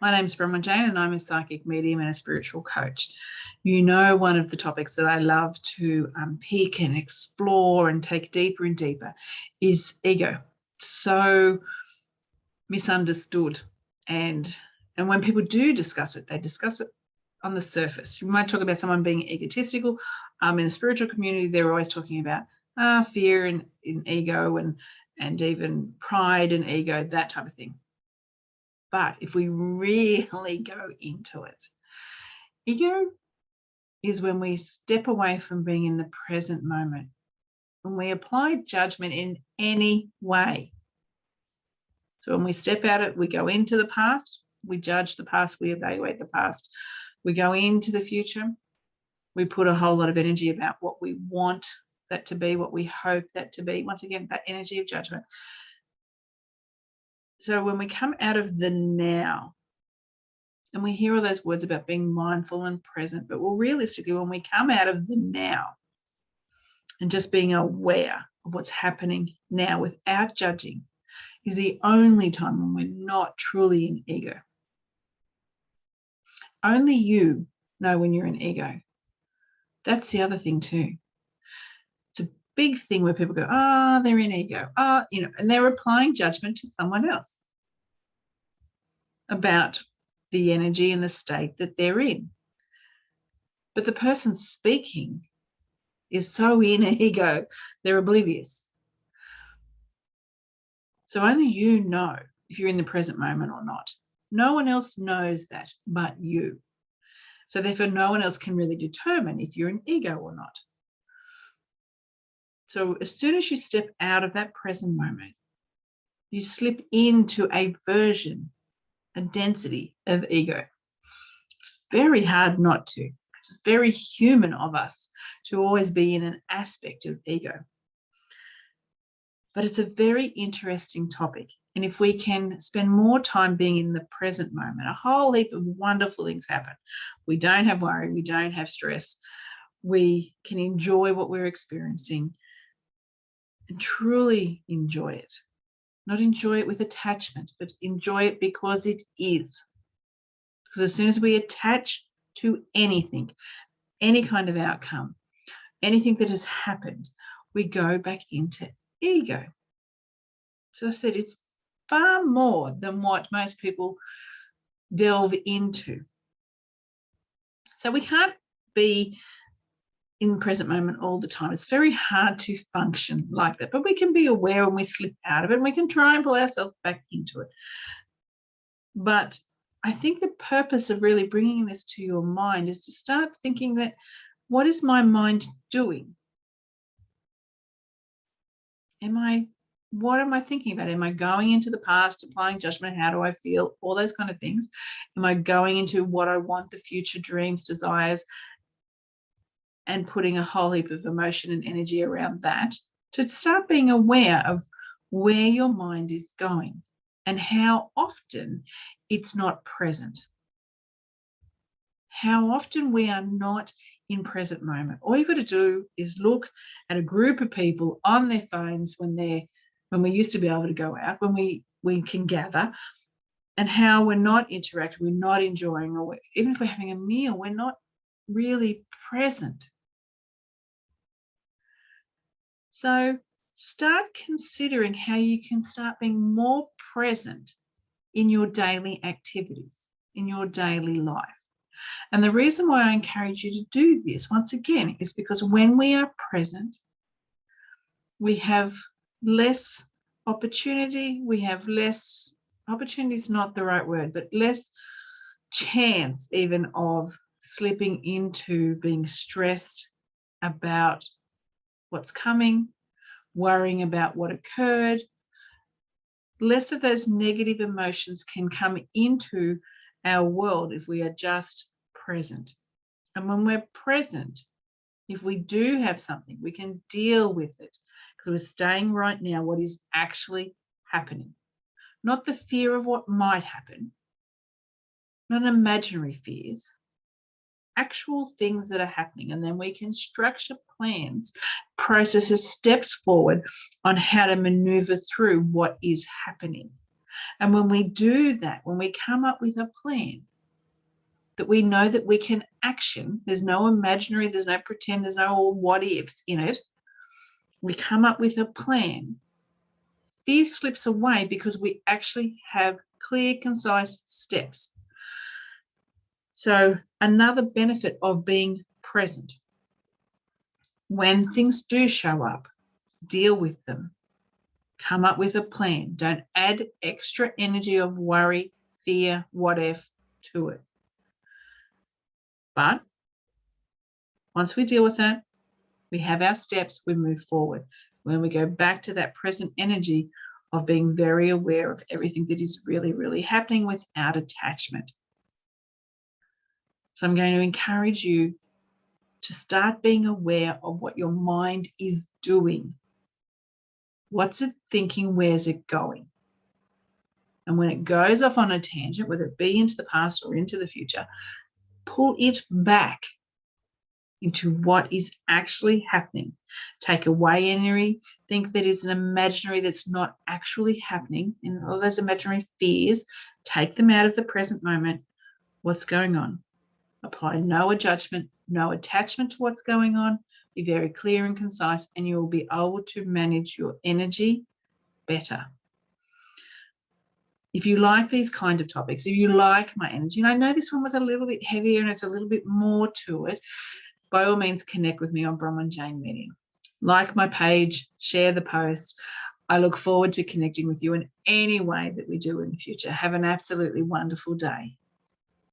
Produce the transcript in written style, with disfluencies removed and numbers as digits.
My name's Bronwyn Jane and I'm a psychic medium and a spiritual coach. You know, one of the topics that I love to unpick and explore and take deeper and deeper is ego. So misunderstood. And when people do discuss it, they discuss it on the surface. You might talk about someone being egotistical. In the spiritual community, they're always talking about fear and ego and even pride and ego, that type of thing. But if we really go into it, ego is when we step away from being in the present moment, when we apply judgment in any way. So when we step out it, we go into the past, we judge the past, we evaluate the past. We go into the future, we put a whole lot of energy about what we want that to be, what we hope that to be. Once again, that energy of judgment. So when we come out of the now, and we hear all those words about being mindful and present, but well, realistically, when we come out of the now and just being aware of what's happening now without judging is the only time when we're not truly in ego. Only you know when you're in ego. That's the other thing too. It's a big thing where people go, they're in ego. And they're applying judgment to someone else about the energy and the state that they're in. But the person speaking is so in ego, they're oblivious. So only you know if you're in the present moment or not. No one else knows that but you. So therefore, no one else can really determine if you're in ego or not. So as soon as you step out of that present moment, you slip into a version, a density of ego. It's very hard not to. It's very human of us to always be in an aspect of ego. But it's a very interesting topic. And if we can spend more time being in the present moment, a whole heap of wonderful things happen. We don't have worry, we don't have stress. We can enjoy what we're experiencing and truly enjoy it. Not enjoy it with attachment, but enjoy it because it is. Because as soon as we attach to anything, any kind of outcome, anything that has happened, we go back into ego. So I said, it's far more than what most people delve into. So we can't be in the present moment all the time. It's very hard to function like that, but we can be aware when we slip out of it and we can try and pull ourselves back into it. But I think the purpose of really bringing this to your mind is to start thinking that, what is my mind doing? What am I thinking about? Am I going into the past, applying judgment? How do I feel? All those kind of things. Am I going into what I want, the future dreams, desires, and putting a whole heap of emotion and energy around that? To start being aware of where your mind is going and how often it's not present. How often we are not in present moment. All you've got to do is look at a group of people on their phones when we used to be able to go out, when we can gather, and how we're not interacting, we're not enjoying, or even if we're having a meal, we're not really present. So start considering how you can start being more present in your daily activities, in your daily life. And the reason why I encourage you to do this, once again, is because when we are present, we have less opportunity, opportunity is not the right word, but less chance even of slipping into being stressed about what's coming, worrying about what occurred. Less of those negative emotions can come into our world if we are just present. And when we're present, if we do have something, we can deal with it because we're staying right now, what is actually happening. Not the fear of what might happen, not imaginary fears, actual things that are happening. And then we can structure plans, processes, steps forward on how to maneuver through what is happening. And when we do that, when we come up with a plan that we know that we can action, there's no imaginary, there's no pretend, there's no all what ifs in it. We come up with a plan. Fear slips away because we actually have clear, concise steps. So another benefit of being present. When things do show up, deal with them. Come up with a plan. Don't add extra energy of worry, fear, what if to it. But once we deal with that, we have our steps, we move forward. When we go back to that present energy of being very aware of everything that is really, really happening without attachment. So I'm going to encourage you to start being aware of what your mind is doing. What's it thinking? Where's it going? And when it goes off on a tangent, whether it be into the past or into the future, pull it back into what is actually happening. Take away anything that is an imaginary that's not actually happening, and all those imaginary fears, take them out of the present moment. What's going on? Apply no judgment, no attachment to what's going on. Be very clear and concise, and you will be able to manage your energy better. If you like these kind of topics, if you like my energy, and I know this one was a little bit heavier and it's a little bit more to it, by all means, connect with me on Bronwyn Jane Medium. Like my page, share the post. I look forward to connecting with you in any way that we do in the future. Have an absolutely wonderful day.